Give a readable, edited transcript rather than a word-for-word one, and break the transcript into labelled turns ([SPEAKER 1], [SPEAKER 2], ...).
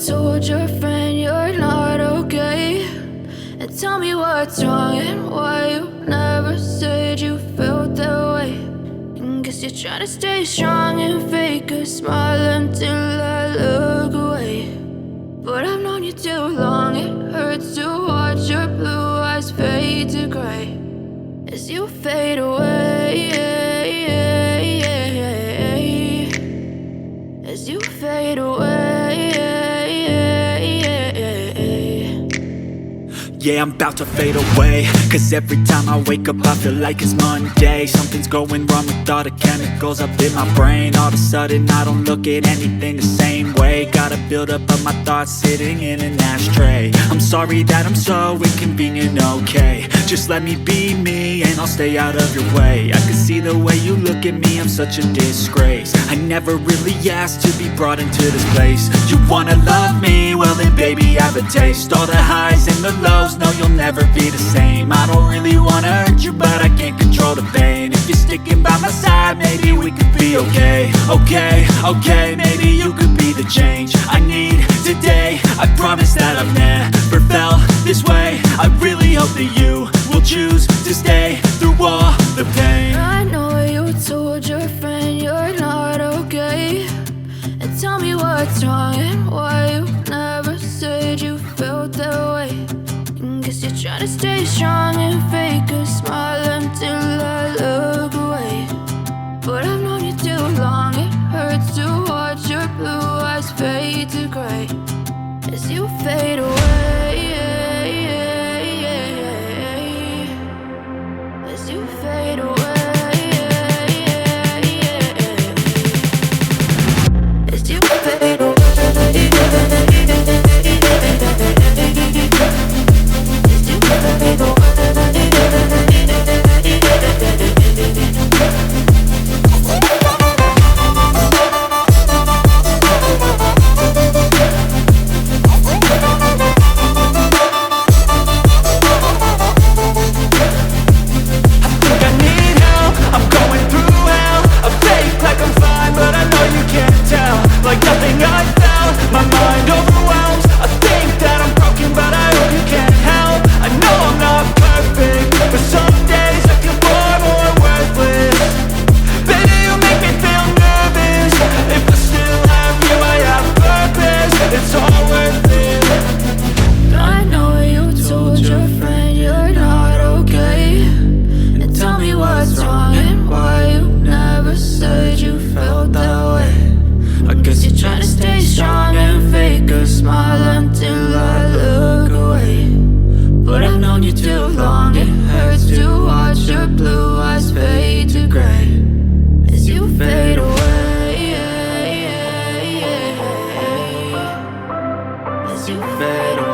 [SPEAKER 1] told your friend you're not okay, and tell me what's wrong and why you never said you felt that way. And guess you're trying to stay strong and fake a smile until I look away. But I've known you too long, it hurts to watch your blue eyes fade to gray as you fade away, as you fade away.
[SPEAKER 2] Yeah, I'm about to fade away, cause every time I wake up I feel like it's Monday. Something's going wrong with all the chemicals up in my brain. All of a sudden I don't look at anything the same way. Gotta build up of my thoughts sitting in an ashtray. I'm sorry that I'm so inconvenient, okay. Just let me be me and I'll stay out of your way. I can see the way you look at me, I'm such a disgrace. I never really asked to be brought into this place. You wanna love me? Well then baby have a taste. All the highs and the lows, no you'll never be the same. I don't really wanna hurt you but I can't control the pain. If you're sticking by my side maybe we could be okay. Okay, maybe you could be the change I need today. I promise that I've never felt this way. I really hope that you will choose to stay through all the pain.
[SPEAKER 1] I know you told your friend you're not okay, and tell me what's wrong and why you never said you felt that way. And guess you're trying to stay strong and fake a smile until I look away. But I've known you too long, it hurts to watch your blue eyes fade to gray as you fade away, as you fade away, as you fade away.
[SPEAKER 2] Like nothing I felt, my mind overwhelms. I think that I'm broken but I hope you can't help. I know I'm not perfect, but some days I feel far more worthless. Baby, you make me feel nervous. If I still have you, I have purpose. It's all worth it.
[SPEAKER 1] I know you told your friend you're not okay, and tell me what's wrong and why you never said you felt that way. I guess you're trying to stay strong and fake a smile until I look away. But I've known you too long, it hurts to watch your blue eyes fade to gray as you fade away, as you fade away.